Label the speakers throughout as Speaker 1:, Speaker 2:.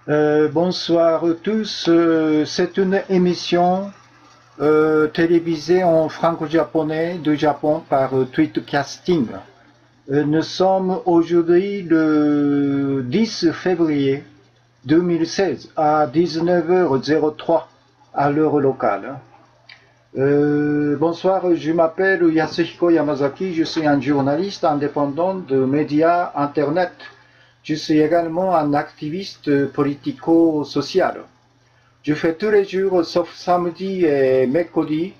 Speaker 1: Bonsoir à tous. C'est une émission télévisée en franco-japonais du Japon par Tweetcasting. Nous sommes aujourd'hui le 10 février 2016 à 19h03 à l'heure locale. Bonsoir, je m'appelle Yasuhiko Yamazaki, je suis un journaliste indépendant de médias Internet. Je suis également un activiste politico-social. Je fais tous les jours, sauf samedi et mercredi,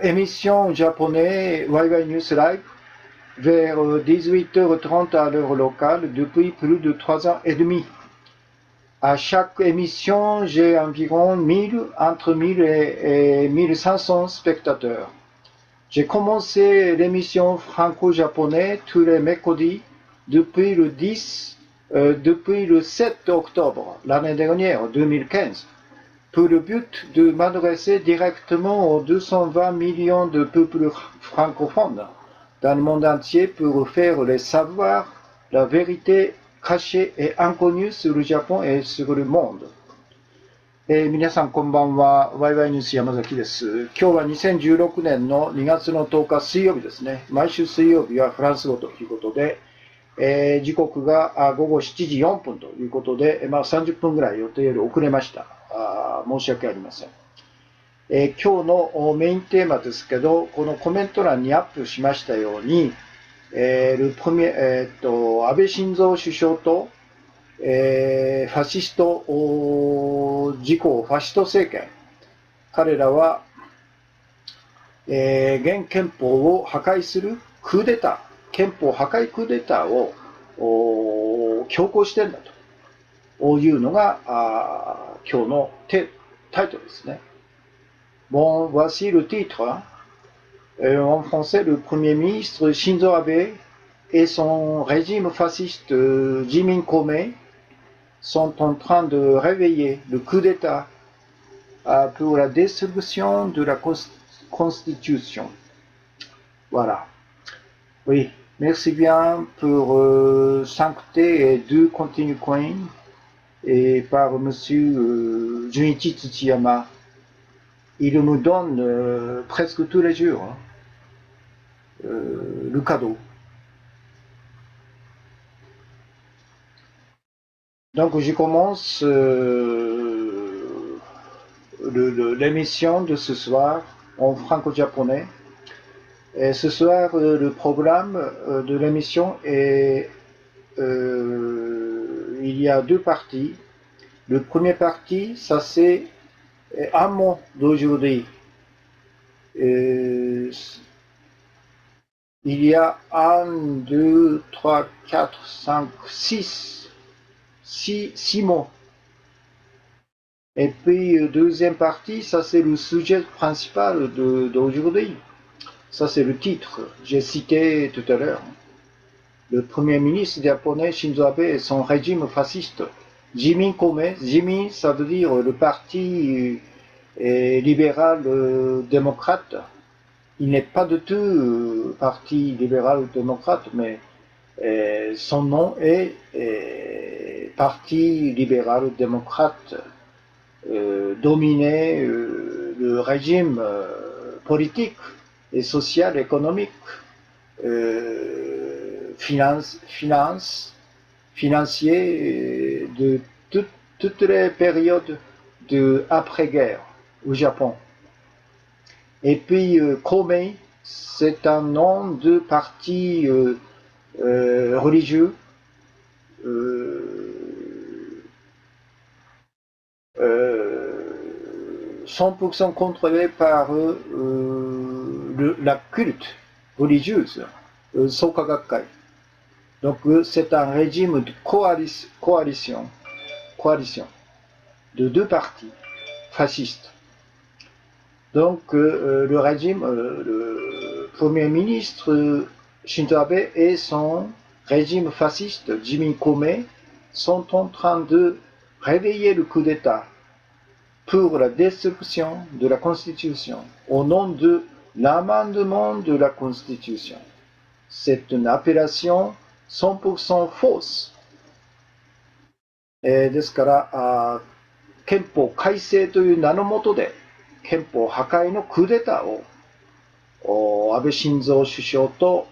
Speaker 1: émission japonais YY News Live vers 18h30 à l'heure locale depuis plus de 3 ans et demi. À chaque émission, j'ai environ entre 1000 et 1500 spectateurs. J'ai commencé l'émission franco-japonais tous les mercredis depuis depuis le 7 octobre l'année dernière, 2015, pour le but de m'adresser directement aux 220 millions de peuples francophones dans le monde entier pour faire les savoirs la vérité cachée et inconnue sur le Japon et sur le monde. 皆さんこんばんは。ワイワイニュース山崎です。今日は2016年の2月の10日水曜日ですね。毎週水曜日はフランス語ということで、時刻が午後7時4分ということで、30分ぐらい予定より遅れました。申し訳ありません。今日のメインテーマですけど、このコメント欄にアップしましたように、安倍晋三首相とファシスト自公ファシスト政権、彼らは、現憲法を破壊するクーデター、憲法破壊クーデターを強行しているんだというのが今日のタイトルですね。Bon, voici le titre. En français, le Premier ministre Shinzo Abe et son régime fasciste Jimin Kome sont en train de réveiller le coup d'État pour la destruction de la Constitution. Voilà. Oui, merci bien pour 5T et 2 continue coin et par monsieur Junichi Tsuchiyama. Il nous donne presque tous les jours le cadeau. Donc je commence l'émission de ce soir en franco-japonais. Et ce soir, le programme de l'émission est il y a 2 parties. Le premier partie, ça c'est un mot d'aujourd'hui. Il y a 1, 2, 3, 4, 5, 6 mots. Et puis, deuxième partie, ça c'est le sujet principal d'aujourd'hui. Ça c'est le titre, j'ai cité tout à l'heure. Le premier ministre japonais Shinzo Abe et son régime fasciste. Jimin Kome, Jimin ça veut dire le parti libéral démocrate. Il n'est pas du tout parti libéral démocrate, mais son nom est Parti libéral démocrate, dominé le régime politique et social, économique, financier de toutes les périodes de après-guerre au Japon. Et puis Kome, c'est un nom de parti religieux 100% contrôlé par la culte religieuse, Soka Gakkai. Donc c'est un régime de coalition de 2 partis fascistes. Donc le régime, le premier ministre Shinzo Abe et son régime fasciste Jimin Kome sont en train de réveiller le coup d'État pour la destruction de la Constitution au nom de l'amendement de la Constitution. C'est une appellation 100% fausse. ですから、憲法改正という名の下で、憲法破壊のクーデターを、安倍晋三首相と、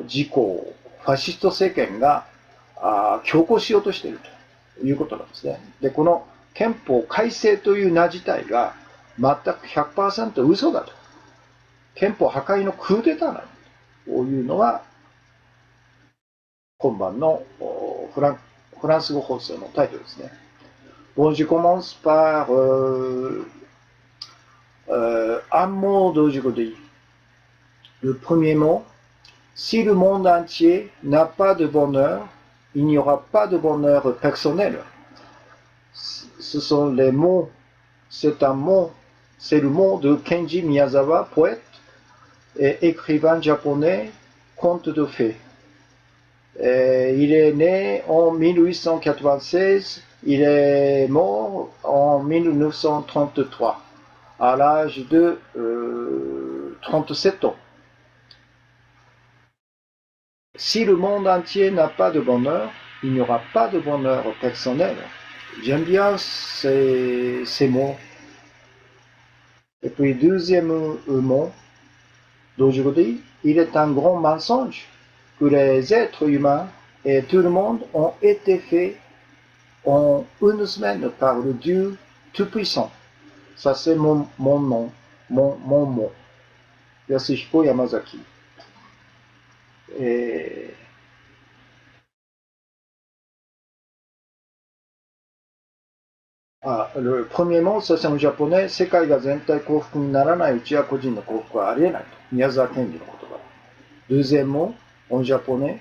Speaker 1: 自公ファシスト政権が強行しようとしているということなんですね。で、この憲法改正という名自体が全く 100% 嘘だと。憲法破壊のクーデターなんだというのは、今晩のフランス語放送のタイトルですね。Bon, je commence par un mot d'aujourd'hui. Le premier mot, si le monde entier n'a pas de bonheur, il n'y aura pas de bonheur personnel. Ce sont les mots, c'est le mot de Kenji Miyazawa, poète et écrivain japonais, conte de fées. Il est né en 1896, il est mort en 1933, à l'âge de 37 ans. Si le monde entier n'a pas de bonheur, il n'y aura pas de bonheur personnel. J'aime bien ces mots. Et puis, deuxième mot d'aujourd'hui, il est un grand mensonge que les êtres humains et tout le monde ont été faits en une semaine par le Dieu Tout-Puissant. Ça, c'est mon nom, mon mot. Yasuhiko Yamazaki. Et le premier mot, ça c'est en japonais, 世界が全体幸福にならないうちは個人の幸福はありえないと。宮沢賢治の言葉。Deuxième mot, en japonais,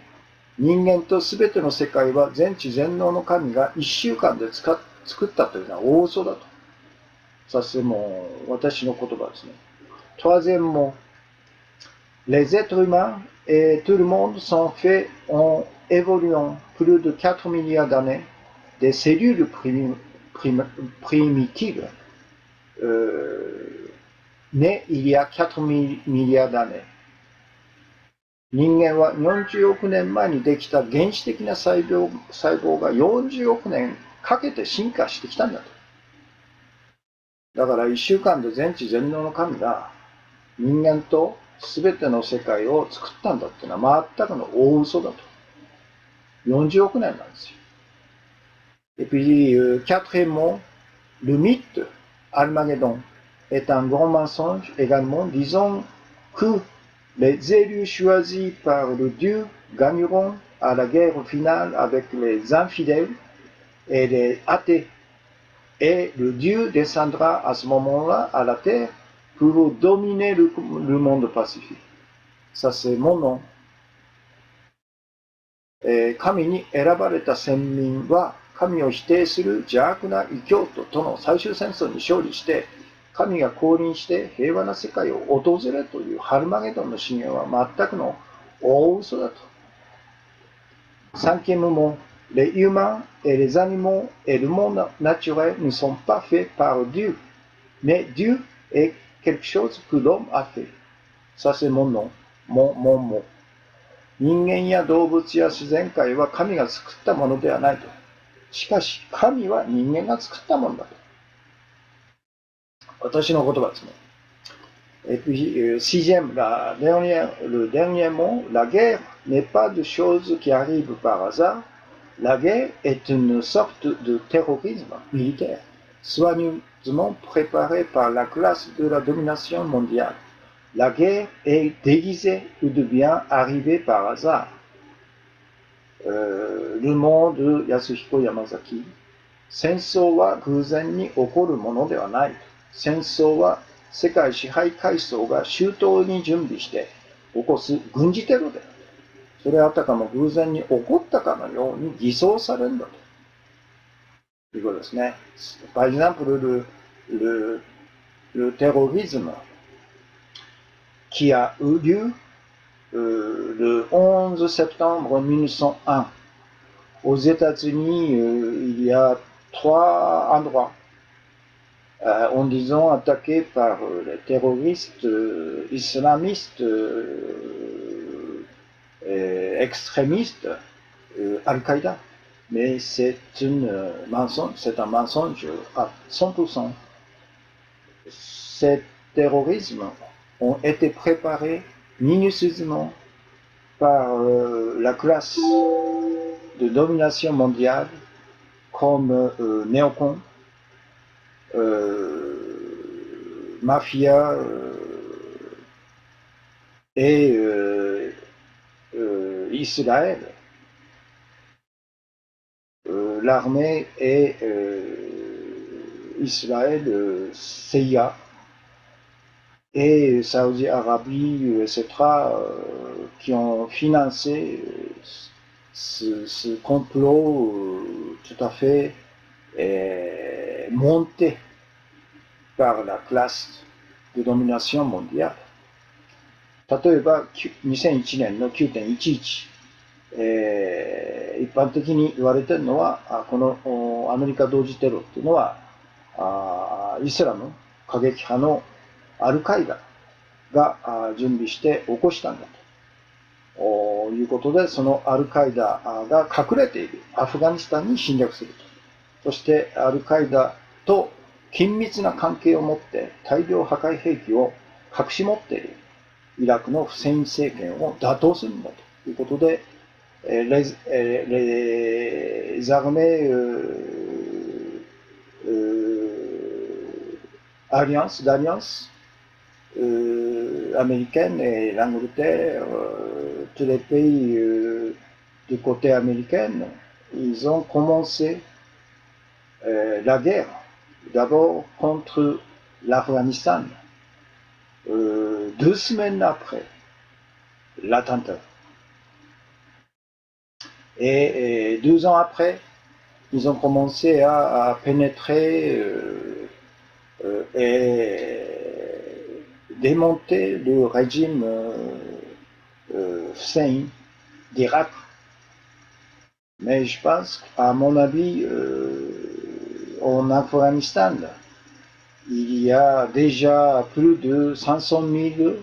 Speaker 1: 人間とすべての世界は全知全能の神が1週間で作ったというのは大嘘だと。Ça c'est私の言葉ですね。Troisième mot, les êtres humains et tout le monde sont faits en évoluant plus de 4 milliards d'années des cellules primitives nées il y a 4 milliards d'années。人間は40億年前にできた原始的な細胞が40億年かけて進化してきたんだと。だから1週間で全知全能の神が人間と全ての世界を作ったんだっていうのは全くの大嘘だと。40億年なんですよ。Et puis, quatrièmement, le mythe Armageddon est un grand mensonge également, disons que les élus choisis par le Dieu gagneront à la guerre finale avec les infidèles et les athées. Et le Dieu descendra à ce moment-là à la terre pour dominer le monde pacifique. Ça, c'est mon nom. 神に選ばれた先民は神を否定する邪悪な異教徒との最終戦争に勝利して神が降臨して平和な世界を訪れるというハルマゲドンの信言は全くの大嘘だと。Cinquième mot, les humains et les animaux et le monde naturel ne sont pas faits par Dieu, mais Dieu est quelque chose que l'homme a fait. Ça c'est mon nom, mon mot. 人間や動物や自然界は神が作ったものではないと。しかし、神は人間が作ったものだと。私の言葉ですね。Et puis, sixième, le dernier mot, la guerre n'est pas de chose qui arrive par hasard. La guerre est une sorte de terrorisme militaire, soigneusement préparé par la classe de la domination mondiale. La guerre est déguisée ou devient arrivée par hasard. Le mot de Yasuhiko Yamazaki. 戦争は偶然に起こるものではない。戦争は世界支配階層が周到に準備して起こす軍事テロである。それはあたかも偶然に起こったかのように偽装されるんだということですね。Par exemple, le terrorisme qui a eu lieu le 11 septembre 1901 aux États-Unis, il y a 3 endroits en disant attaqués par les terroristes islamistes extrémistes Al-Qaïda. Mais c'est un mensonge à 100%. Ces terrorismes ont été préparés minutieusement par la classe de domination mondiale comme néocons, mafia et Israël, l'armée et Israël, CIA et Saudi Arabie, etc., qui ont financé ce complot tout à fait monté par la classe de domination mondiale. 例えば、2001年の9.11、一般的に言われているのは、このアメリカ同時テロっていうのは、イスラム過激派のアルカイダが準備して起こしたんだということで、そのアルカイダが隠れているアフガニスタンに侵略すると。そしてアルカイダと緊密な関係を持って大量破壊兵器を隠し持っているイラクのフセイン政権を打倒するんだということで、les armées d'alliance américaine et l'Angleterre, tous les pays du côté américain, ils ont commencé la guerre, d'abord contre l'Afghanistan, 2 semaines après l'attentat. Et 2 ans après, ils ont commencé à pénétrer et démonter le régime Hussein d'Irak. Mais je pense, à mon avis, en Afghanistan, il y a déjà plus de 500 000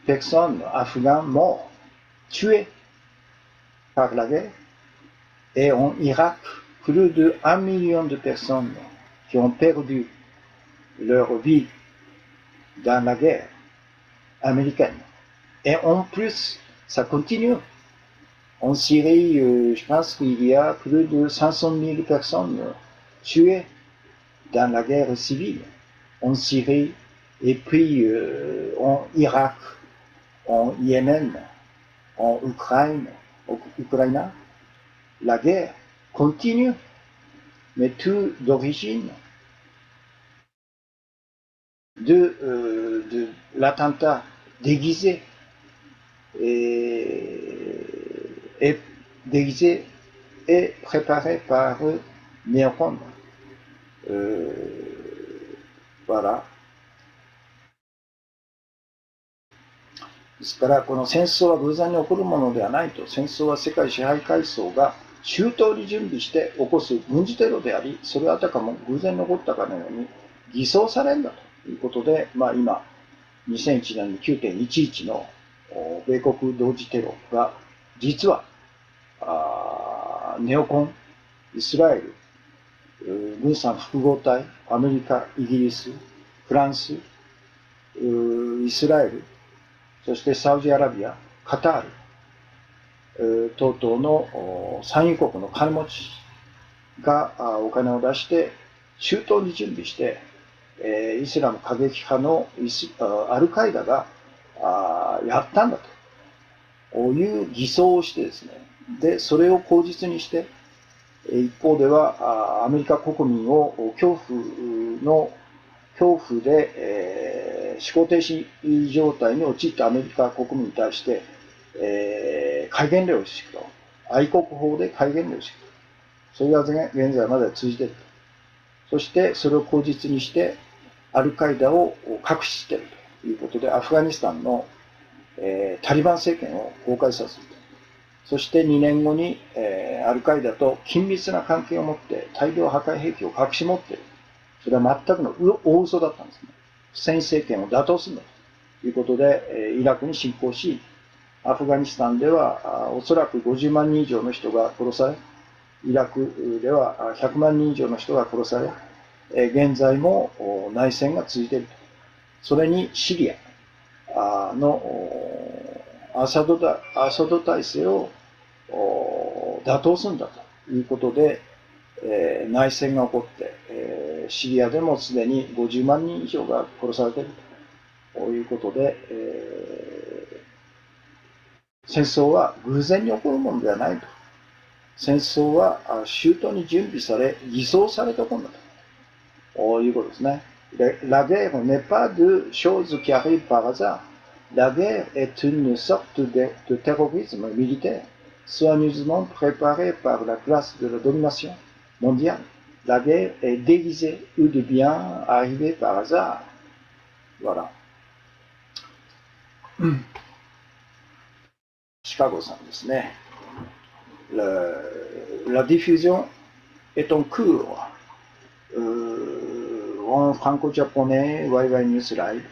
Speaker 1: personnes afghans morts, tuées par la guerre. Et en Irak, plus de 1 million de personnes qui ont perdu leur vie dans la guerre américaine. Et en plus, ça continue. En Syrie, je pense qu'il y a plus de 500 000 personnes tuées dans la guerre civile. En Syrie, et puis en Irak, en Yémen, en Ukraine, la guerre continue, mais tout d'origine de l'attentat déguisé et déguisé et préparé par néocons. Voilà. ですから、この戦争は偶然に起こるものではないと。戦争は世界支配階層が周到に準備して起こす軍事テロであり、それはあたかも偶然に起こったかのように偽装されるんだということで、今、2001年の 9.11 の米国同時テロが、実はネオコン、イスラエル、軍産複合体、アメリカ、イギリス、フランス、イスラエル、そしてサウジアラビア、カタール、等々の産油国の金持ちがお金を出して周到に準備して、イスラム過激派のアルカイダがやったんだという偽装をしてですね、でそれを口実にして、一方ではアメリカ国民を恐怖で、思考停止状態に陥ったアメリカ国民に対して、戒厳令を敷くと。愛国法で戒厳令を敷くと。それが現在まで通じていると。そしてそれを口実にしてアルカイダを隠しているということで、アフガニスタンの、タリバン政権を崩壊させると。そして2年後に、アルカイダと緊密な関係を持って大量破壊兵器を隠し持っている。それは全くの大嘘だったんですね。フセイン政権を打倒するんだということで、イラクに侵攻し、アフガニスタンではおそらく50万人以上の人が殺され、イラクでは100万人以上の人が殺され、現在も内戦が続いていると。それにシリアのアサド体制を打倒するんだということで、内戦が起こって、シリアでもすでに50万人以上が殺されているということで、戦争は偶然に起こるものではないと。戦争は周到に準備され、偽装されたものだということですね。La guerre n'est pas de chose qui arrive par hasard. La guerre est une sorte de terrorisme militaire, soigneusement préparé par la classe de la domination mondiale. La guerre est déguisée ou de bien arrivée par hasard. Voilà. シカゴさんですね。La diffusion est en cours. En franco-japonais, YY News Live.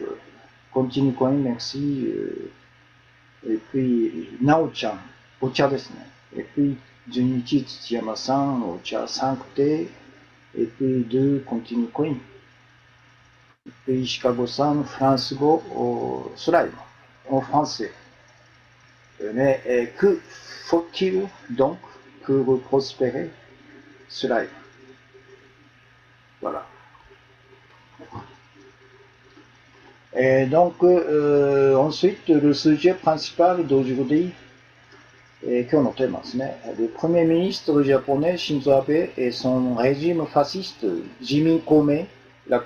Speaker 1: Continue coin, merci. Et puis, Nao-chan, Ocha ですね。Et puis, Junichi Tsuyama-san, Ocha 5T. Et puis, 2, Continue coin. Et puis, Chicago-san, France Go, Slide, en français. Mais que faut-il donc pour prospérer Slide. Voilà. Et donc, ensuite, le sujet principal d'aujourd'hui, et qu'on note maintenant, le Premier ministre japonais Shinzo Abe et son régime fasciste Jimin Kome, la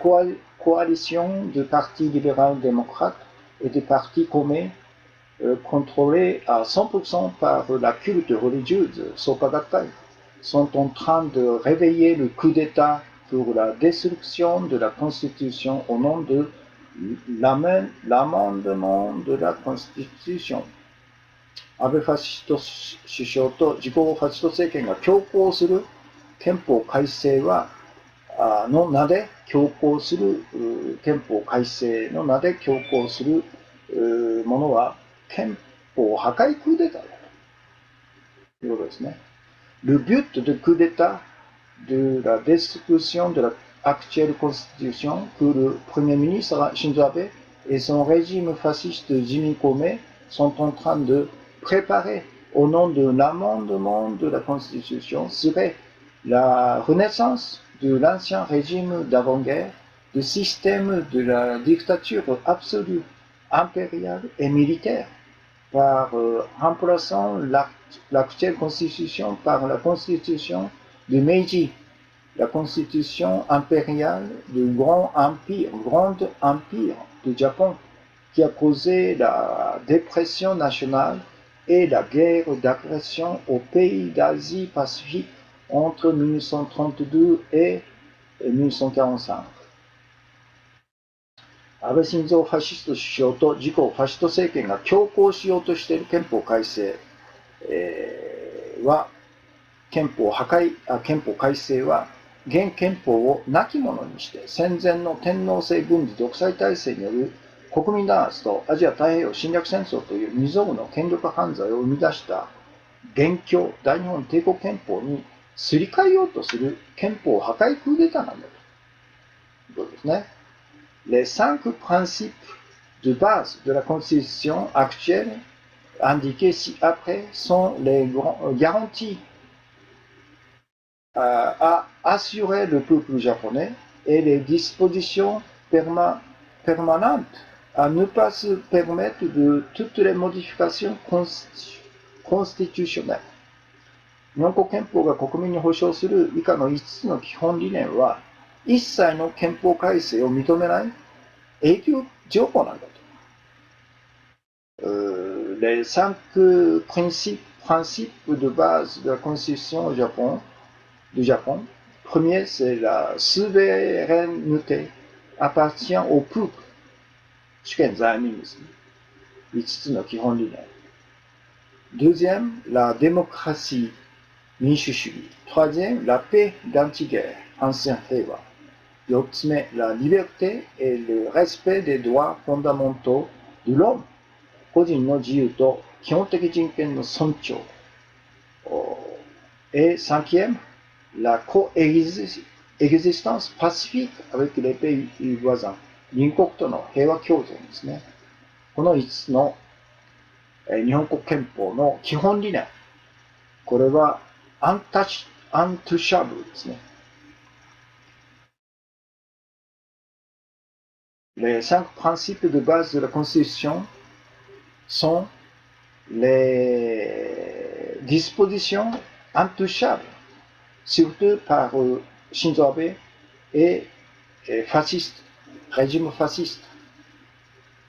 Speaker 1: coalition de partis libéral-démocrates et de partis Kome, contrôlés à 100% par la culte religieuse Soka Gakkai, sont en train de réveiller le coup d'État pour la destruction de la Constitution au nom de l'amendement de la Constitution. 安倍ファシスト首相と自公ファシスト政権が強行する憲法改正はの名で強行する憲法改正の名で強行するものは憲法破壊クーデターだということですね。Le but de coup d'État de la destruction de l'actuelle constitution que le Premier ministre Shinzo Abe et son régime fasciste Jimin Kome sont en train de préparer au nom de l'amendement de la constitution serait la renaissance de l'ancien régime d'avant-guerre, du système de la dictature absolue, impériale et militaire, par remplaçant l'actuelle constitution par la constitution de Meiji, la constitution impériale du grand empire du Japon, qui a causé la dépression nationale et la guerre d'agression aux pays d'Asie-Pacifique entre 1932 et 1945. 安倍晋三ファシスト首相と自公ファシスト政権が強行しようとしている憲法改正、は憲法改正は現憲法を亡き者にして戦前の天皇制軍事独裁体制による国民弾圧とアジア太平洋侵略戦争という未曾有の権力犯罪を生み出した元凶大日本帝国憲法にすり替えようとする憲法破壊クーデターなんだということですね。Les 5 principes de base de la Constitution actuelle indiqués ci-après sont les garanties à assurer le peuple japonais et les dispositions permanentes à ne pas se permettre de toutes les modifications constitutionnelles. 日本国憲法が国民に保障する以下の5つの基本理念は、一切の憲法改正を認めない永久条項なんだと。Les 5 principes de base de la Constitution du Japon. Premier, c'est la souveraineté appartient au peuple. 主権在民ですね。5つの基本理念。Deuxième, la démocratie, 民主主義。Troisième, la paix d'anti-guerre, ancien 平和。4つ目、la liberté et le respect des droits fondamentaux de l'homme。個人の自由と基本的人権の尊重。Et cinquième, la coexistence pacifique avec les pays voisins。隣国との平和共存ですね。この5つの日本国憲法の基本理念。これはアンタッシャブルですね。Les 5 principes de base de la Constitution sont les dispositions intouchables, surtout par Shinzo Abe et fasciste, régime fasciste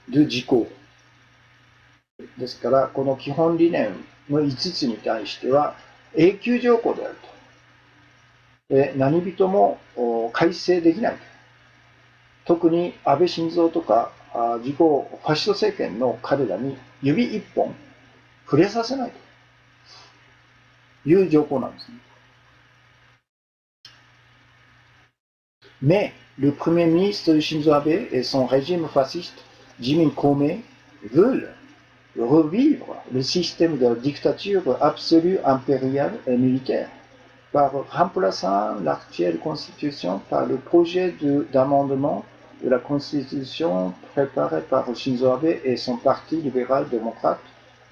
Speaker 1: de Jiko。ですから、この基本理念の5つに対しては永久条項であると。で、何人も改正できないと。特に安倍晋三とか自公ファシスト政権の彼らに指一本触れさせないという条項なんですね。Mais le Premier ministre Shinzo Abe et son régime fasciste, Jimin Kome, veulent revivre le système de la dictature absolue, impériale et militaire par remplaçant l'actuelle constitution par le projet d'amendement de la constitution préparée par Shinzo Abe et son parti libéral-démocrate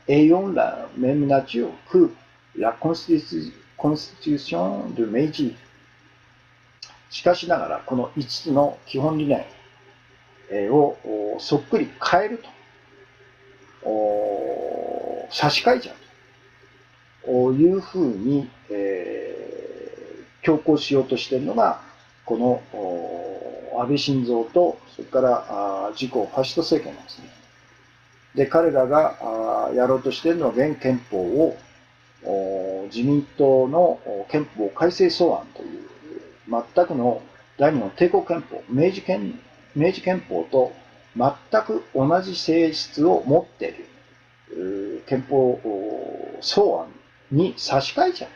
Speaker 1: ayant la même nature que la constitution de Meiji。しかしながら、この5つの基本理念をそっくり変えると、差し替えちゃうというふうに、強行しようとしているのが、この安倍晋三と、それから自公ファシスト政権なんですね。で、彼らがやろうとしているのは、現憲法を自民党の憲法改正草案という、全くの第二の帝国憲法、明治憲法と全く同じ性質を持っている憲法草案に差し替えちゃう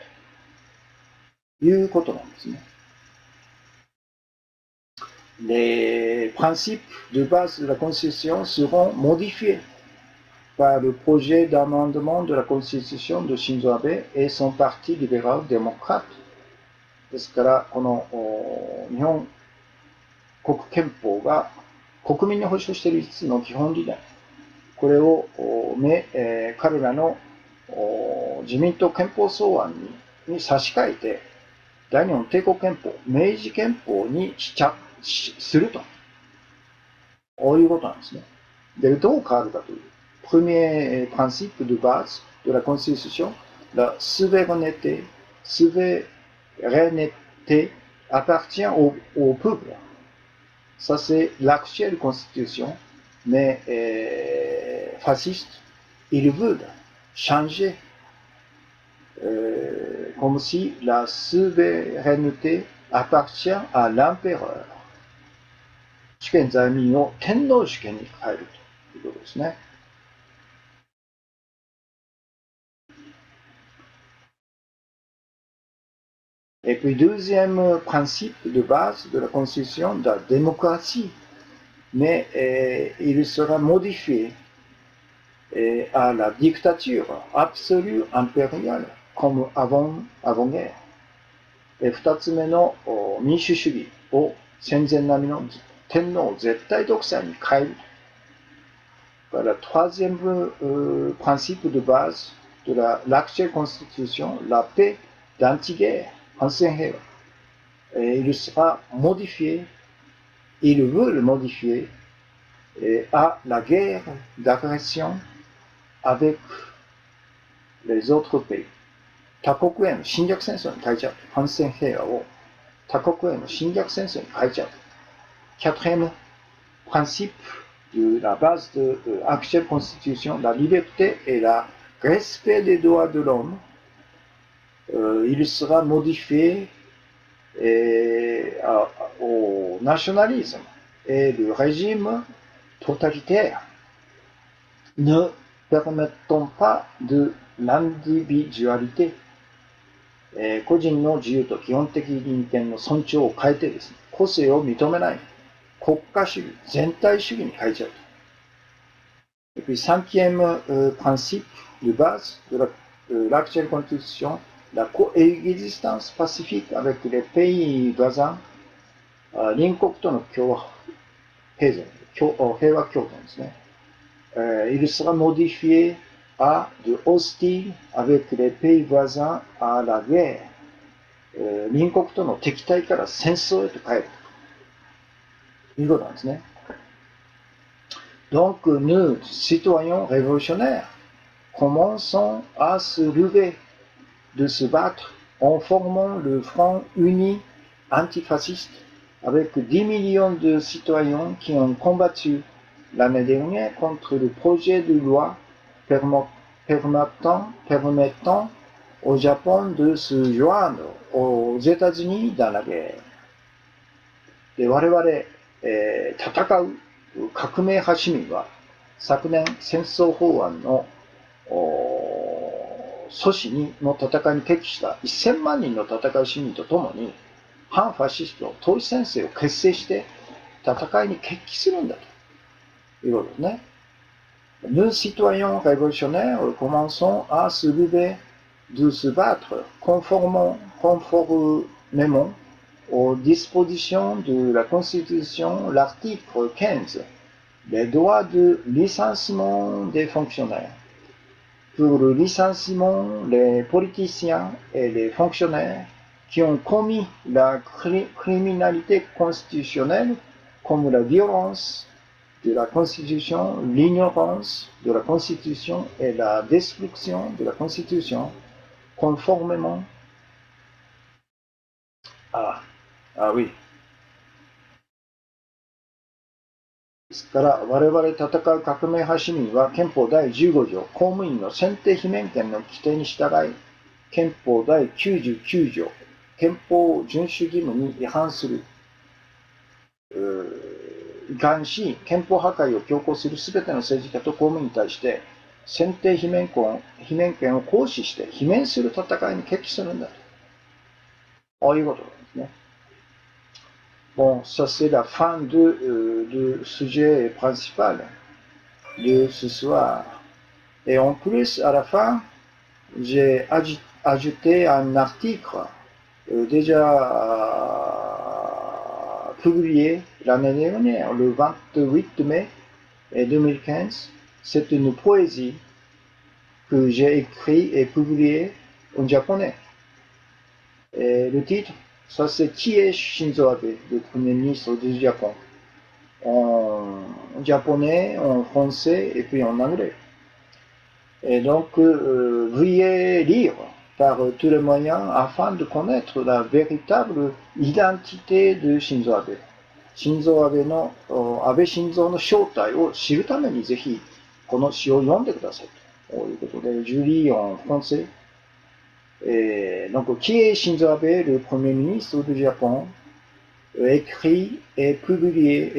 Speaker 1: ということなんですね。Les principes de base de la Constitution seront modifiés par le projet d'amendement de la Constitution de Shinzo Abe et son parti libéral-démocrate。ですから、この日本国憲法が国民に保障している5つの基本理念、これを彼らの自民党憲法草案に差し替えて、第二の帝国憲法、明治憲法にすると。こういうことなんですね。で、どう変わるかという。Premier principe de base de la Constitution, la souveraineté appartient au peuple. Ça, c'est l'actuelle constitution, mais fasciste, ils veulent changer comme si la souveraineté appartient à l'empereur. 主権在民を天皇主権に変えるということですね。Et puis, deuxième principe de base de la Constitution, de la démocratie, mais il sera modifié à la dictature absolue impériale, comme avant-guerre. 二つ目の民主主義を戦前並みの天皇絶対独裁に変える。Voilà, troisième principe de base de l'actuelle Constitution, la paix d'anti-guerre. Et il sera modifié, il veut le modifier à la guerre d'agression avec les autres pays. 他国への侵略戦争に変えちゃう。反戦平和を他国への侵略戦争に変えちゃう。Quatrième principe de la base de l'actuelle Constitution, la liberté et le respect des droits de l'homme. Il sera modifié au nationalisme et le régime totalitaire ne permettant pas de l'individualité。個人の自由と基本的人権の尊重を変えてですね、個性を認めない国家主義、全体主義に変えちゃうと。Et puis cinquième principe de base de l'actuelle Constitution, la coexistence pacifique avec les pays voisins、隣国との平和共存ですね。il sera modifié à de hostile avec les pays voisins à la guerre、隣国との敵対から戦争へと変えるということなんですね。Donc, nous, citoyens révolutionnaires, commençons à se lever, de se battre en formant le Front uni antifasciste avec 10 millions de citoyens qui ont combattu l'année dernière contre le projet de loi permettant au Japon de se joindre aux États-Unis dans la guerre. で、我々、戦う革命派市民は昨年戦争法案の阻止の戦いに決起した1000万人の戦う市民とともに反ファシスト統一戦線を結成して戦いに決起するんだということですね。Nous, citoyens révolutionnaires, commençons à se lever, de se battre conformément aux dispositions de la Constitution, l'article 15, les droits de licenciement des fonctionnaires. Pour le licenciement, les politiciens et les fonctionnaires qui ont commis la criminalité constitutionnelle, comme la violence de la Constitution, l'ignorance de la Constitution et la destruction de la Constitution, conformément à... Ah oui. ですから、我々戦う革命派市民は憲法第15条、公務員の選定罷免権の規定に従い、憲法第99条、憲法遵守義務に違反する、違反し、憲法破壊を強行するすべての政治家と公務員に対して、選定罷免権を行使して罷免する戦いに決起するんだと。こういうことなんですね。Bon, ça c'est la fin du sujet principal de ce soir. Et en plus, à la fin, j'ai ajouté un article déjà publié l'année dernière, le 28 mai 2015. C'est une poésie que j'ai écrite et publiée en japonais. Et le titre, ça c'est Qui est Shinzo Abe, le premier ministre du Japon, en japonais, en français et puis en anglais. Et donc, veuillez lire par tous les moyens afin de connaître la véritable identité de Shinzo Abe. Shinzo Abe の、安倍晋三の正体を知るためにぜひこの詩を読んでくださいということで、Je lis en français. Et donc, qui est Shinzo Abe, le Premier ministre du Japon, écrit et publié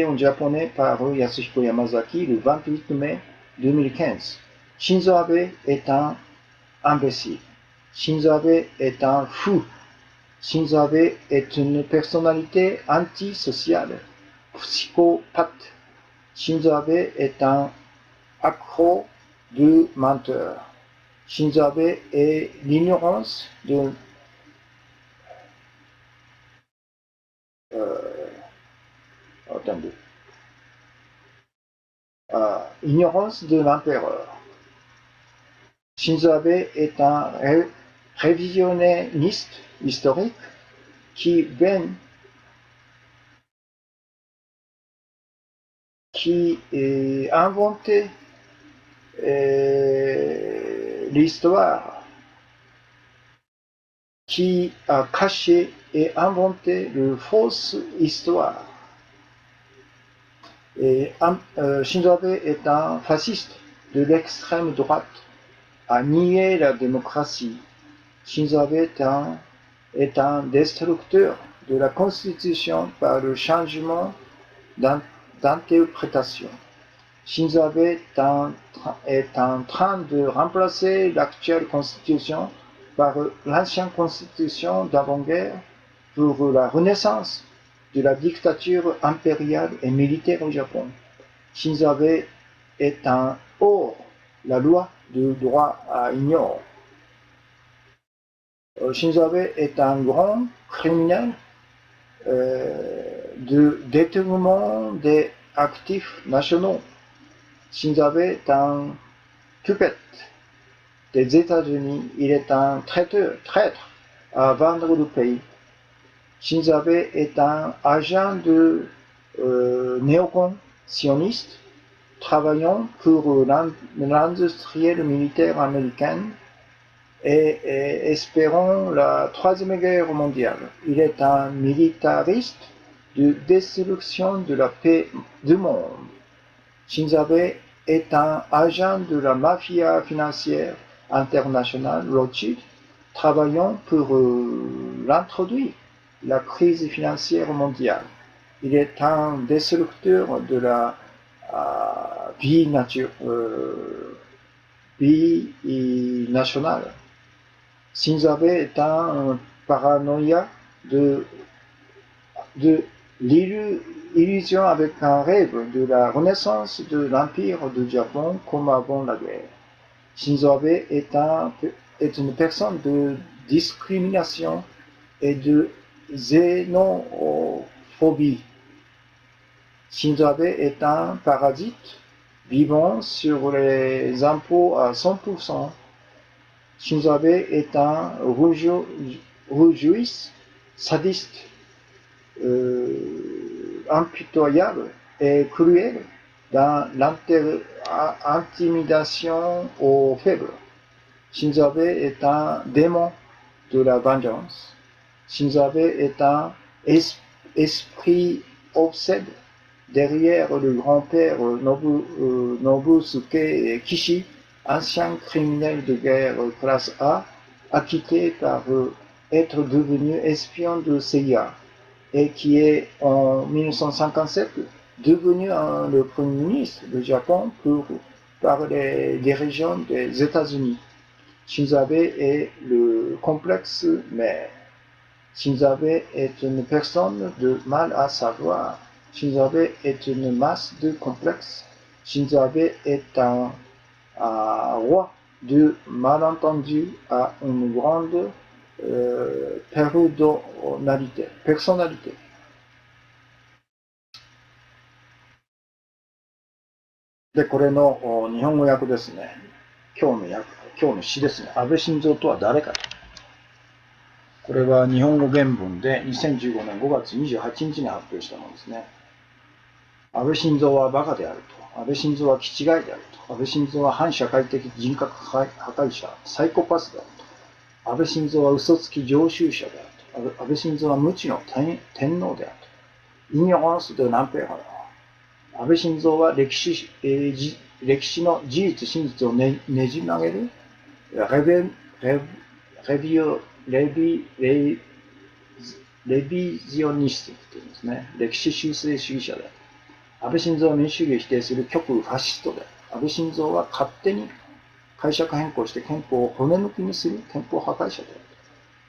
Speaker 1: en japonais par Yasuhiko Yamazaki le 28 mai 2015. Shinzo Abe est un imbécile. Shinzo Abe est un fou. Shinzo Abe est une personnalité antisociale, psychopathe. Shinzo Abe est un accro de menteur. Shinzo Abe est l'ignorance de ignorance de l'empereur. Shinzo Abe est un révisionniste historique qui a inventé l'histoire, qui a caché et inventé de fausses histoires. Et Shinzo Abe est un fasciste de l'extrême droite, a nié la démocratie. Shinzo Abe est un destructeur de la Constitution par le changement d'interprétation. Shinzo Abe est en train de remplacer l'actuelle Constitution par l'ancienne Constitution d'avant-guerre pour la renaissance de la dictature impériale et militaire au Japon. Shinzo Abe est un hors la loi du droit à ignore. Shinzo Abe est un grand criminel de détournement des actifs nationaux. Shinzo Abe est un puppet des États-Unis. Il est un traître à vendre le pays. Shinzo Abe est un agent de néocon sioniste travaillant pour l'industriel militaire américaine et espérant la Troisième Guerre mondiale. Il est un militariste de destruction de la paix du monde. Shinzo Abe est un agent de la mafia financière internationale Rothschild, travaillant pour l'introduire la crise financière mondiale. Il est un destructeur de la vie nationale. Shinzo Abe est un paranoïa de l'illusion avec un rêve de la renaissance de l'Empire du Japon comme avant la guerre. Shinzo Abe est une personne de discrimination et de xénophobie. Shinzo Abe est un parasite vivant sur les impôts à 100%. Shinzo Abe est un rejoui sadiste, impitoyable et cruel dans l'intimidation aux faibles. Shinzo Abe est un démon de la vengeance. Shinzo Abe est un esprit obsède derrière le grand-père Nobusuke Kishi, ancien criminel de guerre classe A, acquitté par être devenu espion de CIA et qui est en 1957 devenu le premier ministre du Japon par les dirigeants des États-Unis. Shinzo Abe est le complexe mère. Shinzo Abe est une personne de mal à savoir. Shinzo Abe est une masse de complexes. Shinzo Abe est un roi de malentendu à une grande personnalité. で、これの日本語訳ですね。今日の詩ですね。安倍晋三とは誰かと。これは日本語原文で2015年5月28日に発表したものですね。安倍晋三はバカであると。安倍晋三は気違いであると。安倍晋三は反社会的人格破壊者、サイコパスであると。安倍晋三は嘘つき常習者であると。安倍晋三は無知の天皇であると。ignorance de l'empereur。安倍晋三は歴史の事実、真実をねじ曲げるレビジオニストというんですね。歴史修正主義者である。安倍晋三は民主主義を否定する極右ファシストである。安倍晋三は勝手に解釈変更して憲法を骨抜きにする憲法破壊者である。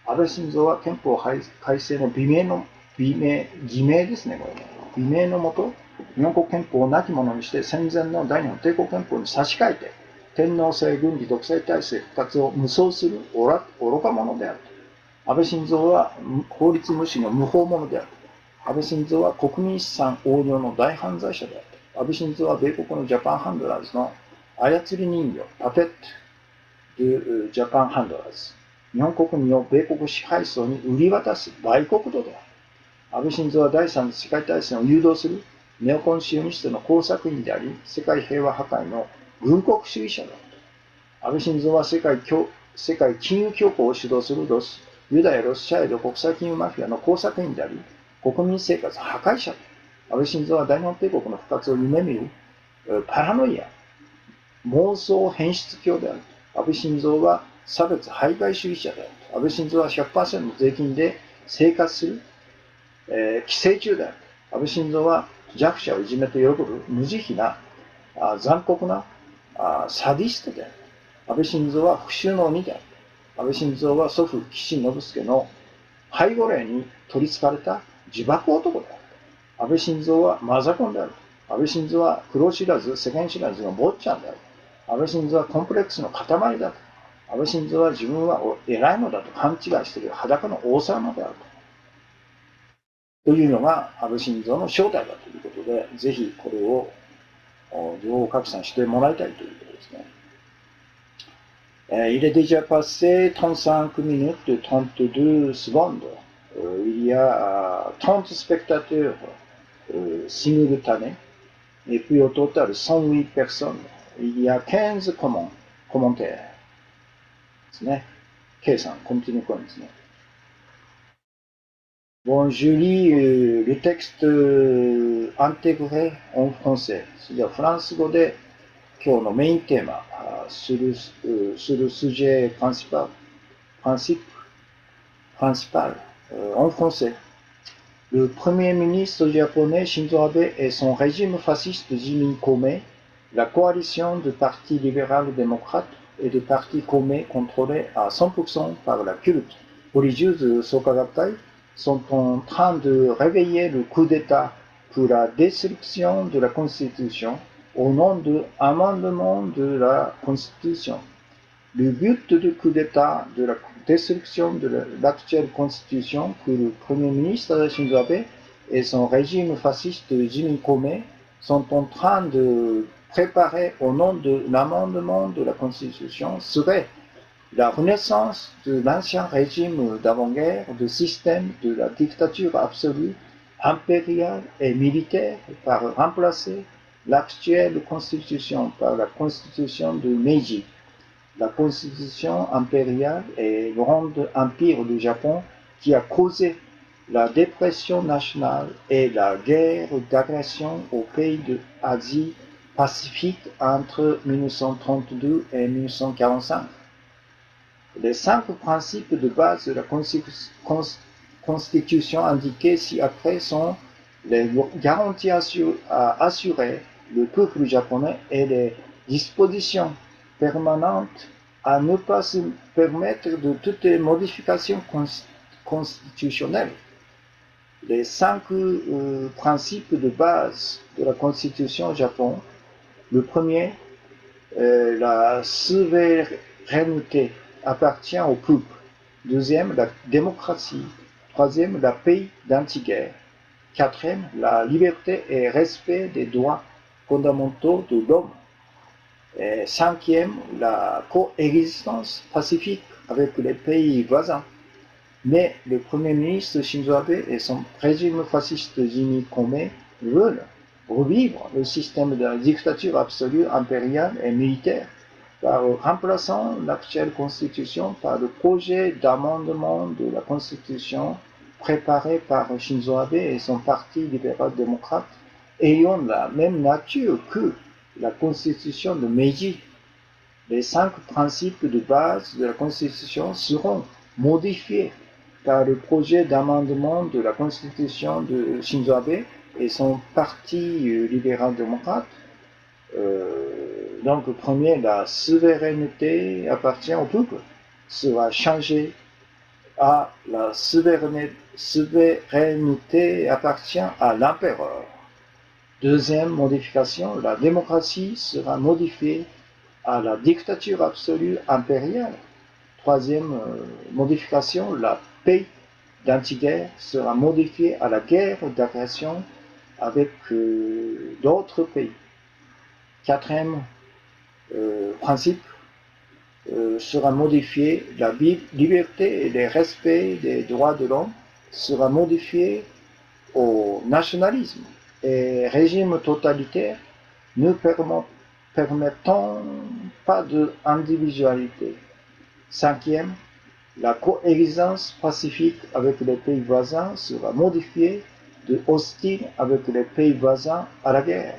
Speaker 1: 安倍晋三は憲法改正の偽名ですね、これね。偽名のもと、日本国憲法を亡き者にして戦前の大日本帝国憲法に差し替えて、天皇制軍事独裁体制復活を無双する愚か者である。安倍晋三は法律無視の無法者である。安倍晋三は国民資産横領の大犯罪者である。安倍晋三は米国のジャパンハンドラーズの操り人形、パペット・ドゥ・ジャパンハンドラーズ。日本国民を米国支配層に売り渡す売国奴である。安倍晋三は第三次世界大戦を誘導するネオコンシオニストの工作員であり、世界平和破壊の軍国主義者である。安倍晋三は世界金融恐慌を主導するユダヤ・ロシアへの国際金融マフィアの工作員であり、国民生活破壊者である。安倍晋三は大日本帝国の復活を夢見るパラノイア、妄想変質狂である。安倍晋三は差別排外主義者である。安倍晋三は 100% の税金で生活する、寄生虫である。安倍晋三は弱者をいじめと喜ぶ無慈悲な残酷なサディストである。安倍晋三は復讐の鬼である。安倍晋三は祖父岸信介の背後霊に取り憑かれた自爆男である。安倍晋三はマザコンである。安倍晋三は黒知らず世間知らずの坊ちゃんである。安倍晋三はコンプレックスの塊だと。安倍晋三は自分は偉いのだと勘違いしている裸の王様であるというのが安倍晋三の正体だということで、ぜひこれを情報拡散してもらいたいということですね。Il est déjà passé 35 minutes et 32 secondes. Il y a 30 spectateurs simultanés et puis au total 108 personnes. Il y a 15 commentaires. ですね。計算、コンティニューコインですね。Bon, je lis le texte intégré en français. じゃあフランス語で今日のメインテーマ、sur le sujet principal en français. Le premier ministre japonais Shinzo Abe et son régime fasciste Jimin Kome, la coalition de partis libéral-démocrates et de partis Kome contrôlés à 100% par la culte religieuse de Soka Gakkai, sont en train de réveiller le coup d'État pour la destruction de la Constitution au nom de l'amendement de la Constitution. Le but du coup d'État de la destruction de l'actuelle Constitution que le Premier ministre Shinzo Abe et son régime fasciste Jimin Kome sont en train de préparer au nom de l'amendement de la Constitution serait la renaissance de l'ancien régime d'avant-guerre, de système de la dictature absolue, impériale et militaire, par remplacer l'actuelle constitution par la constitution de Meiji, la constitution impériale et le grand empire du Japon qui a causé la dépression nationale et la guerre d'agression aux pays de Asie Pacifique entre 1932 et 1945. Les 5 principes de base de la Constitution indiqués ci-après sont les garanties à assurer le peuple japonais et les dispositions permanentes à ne pas se permettre de toutes les modifications constitutionnelles. Les 5 principes de base de la Constitution au Japon. Le premier, la souveraineté appartient au peuple. Deuxième, la démocratie. Troisième, la paix d'anti-guerre. Quatrième, la liberté et respect des droits fondamentaux de l'homme. Et cinquième, la coexistence pacifique avec les pays voisins. Mais le Premier ministre Shinzo Abe et son régime fasciste Jimin Kome veulent revivre le système de la dictature absolue impériale et militaire par remplaçant l'actuelle constitution par le projet d'amendement de la constitution préparé par Shinzo Abe et son parti libéral-démocrate ayant la même nature que la constitution de Meiji. Les 5 principes de base de la constitution seront modifiés par le projet d'amendement de la constitution de Shinzo Abe et son parti libéral-démocrate. Donc, le premier, la souveraineté appartient au peuple, sera changé à la souveraineté appartient à l'empereur. Deuxième modification, la démocratie sera modifiée à la dictature absolue impériale. Troisième modification, la paix d'anti-guerre sera modifiée à la guerre d'agression avec d'autres pays. Quatrième principe sera modifié, la liberté et le respect des droits de l'homme sera modifié au nationalisme et régime totalitaire ne permettant pas d'individualité. Cinquième, la coexistence pacifique avec les pays voisins sera modifiée de hostile avec les pays voisins à la guerre.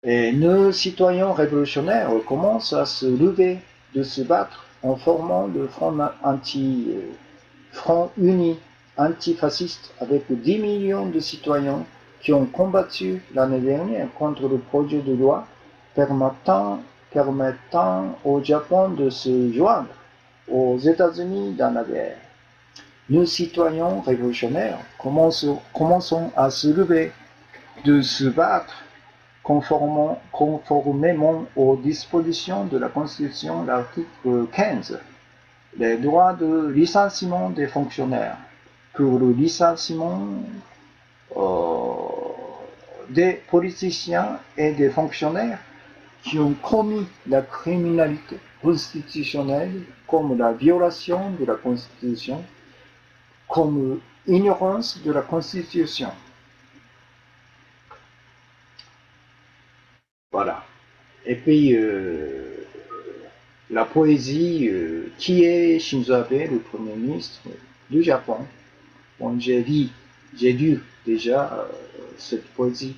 Speaker 1: Et nos citoyens révolutionnaires commencent à se lever, de se battre en formant le front uni antifasciste avec 10 millions de citoyens qui ont combattu l'année dernière contre le projet de loi permettant au Japon de se joindre aux États-Unis dans la guerre. Nous, citoyens révolutionnaires, commençons à se lever, de se battre conformément aux dispositions de la Constitution, l'article 15, les droits de licenciement des fonctionnaires. Pour le licenciement des politiciens et des fonctionnaires qui ont commis la criminalité constitutionnelle comme la violation de la Constitution, comme ignorance de la Constitution. Voilà. Et puis, la poésie, qui est Shinzo Abe, le Premier ministre du Japon. Bon, j'ai lu déjà cette poésie.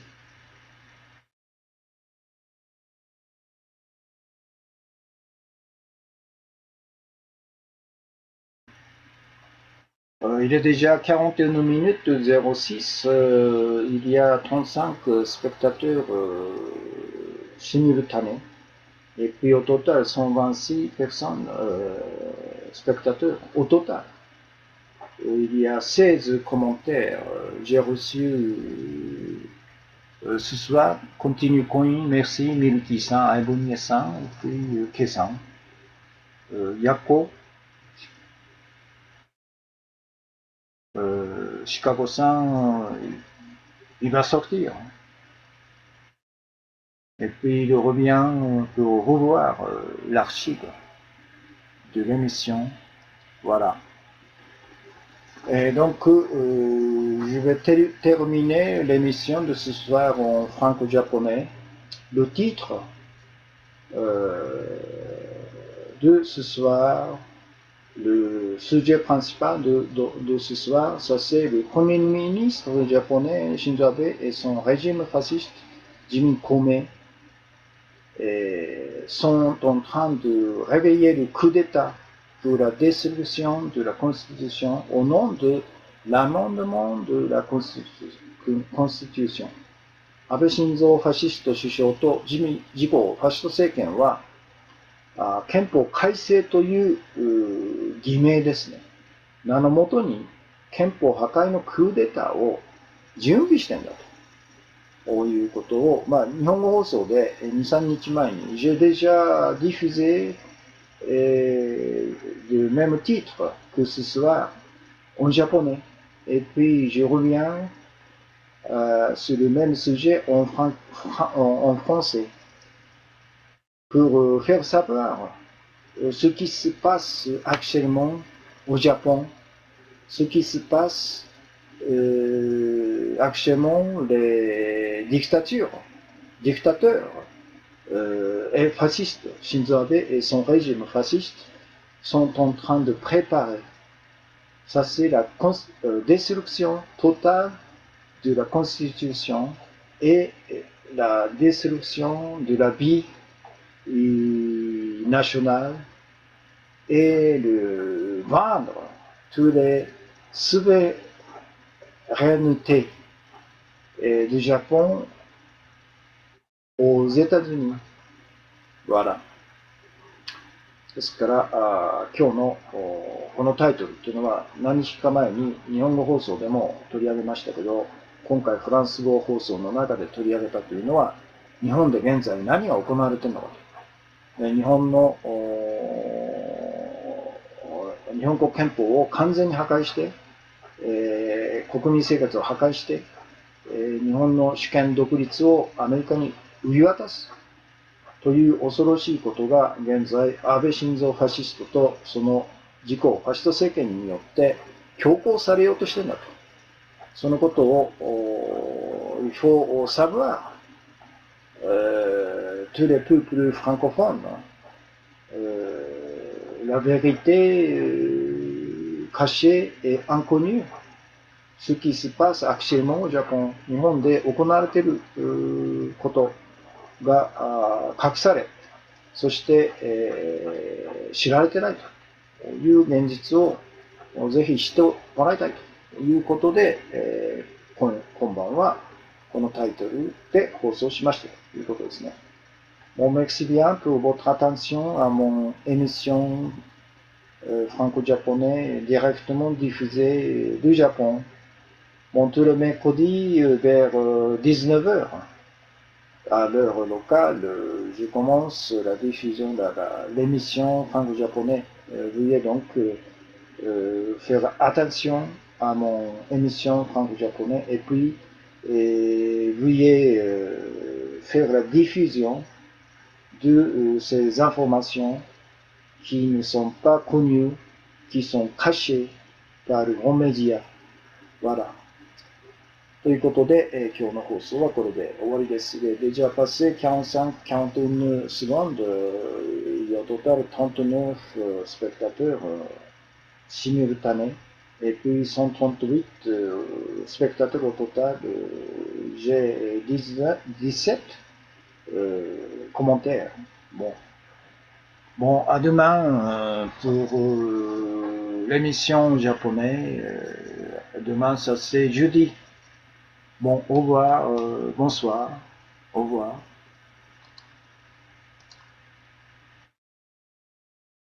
Speaker 1: Il est déjà 41 minutes 06, il y a 35 spectateurs simultanés, et puis au total 126 personnes spectateurs au total. Il y a 16 commentaires, j'ai reçu ce soir, continue coin, merci, Milky-san, Aibonye-san, et puis Ke-san, Yako, Chicago-san, il va sortir. Et puis il revient pour revoir l'archive de l'émission. Voilà. Et donc, je vais terminer l'émission de ce soir en franco-japonais. Le titre de ce soir, le sujet principal de ce soir, ça c'est le Premier ministre japonais Shinzo Abe et son régime fasciste Jimin Kome sont en train de réveiller le coup d'État pour la dissolution de la Constitution au nom de l'amendement de la Constitution. Abe Shinzo ファシスト首相と自公ファシスト政権は憲法改正という偽名ですね。名のもとに憲法破壊のクーデターを準備してんだということを、日本語放送で2、3日前にj'ai déjà diffusé le même titre que ce soir en japonais. Et puis je reviens sur le même sujet en français pour faire savoir ce qui se passe actuellement au Japon, ce qui se passe actuellement les dictateurs et fascistes. Shinzo Abe et son régime fasciste sont en train de préparer. Ça c'est la destruction totale de la Constitution et la destruction de la vie nationale et de vendre toutes les souverainetés du Japon aux États-Unis. Voilà. ですから今日のこのタイトルっていうのは何日か前に日本語放送でも取り上げましたけど、今回フランス語放送の中で取り上げたというのは、日本で現在何が行われているのかと。日本国憲法を完全に破壊して、国民生活を破壊して、日本の主権独立をアメリカに売り渡すという恐ろしいことが現在安倍晋三ファシストとその自公ファシスト政権によって強行されようとしているんだと。そのことをil faut savoir tous les peuples francophones la vérité cachée et inconnue, ce qui se passe actuellement au Japon、日本で行われていることが隠され、そして、知られてないという現実をぜひ知ってもらいたいということで、今晩はこのタイトルで放送しましたということですね。Bon, merci bien pour votre attention à mon émission franco-japonais directement diffusée du Japon. Bon, tous les mercredis vers 19h. à l'heure locale, je commence la diffusion de l'émission franco-japonais. Veuillez donc faire attention à mon émission franco-japonais et puis veuillez faire la diffusion de ces informations qui ne sont pas connues, qui sont cachées par les grands médias. Voilà. ということで、今日の放送はこれで終わりです。Déjà passé 45-41 secondes, il y a au total 39 spectateurs simultanés et puis 138 spectateurs au total. J'ai 17 commentaires. Bon, à demain pour l'émission japonaise. Demain, ça c'est jeudi. Bon, au revoir, bonsoir, au revoir.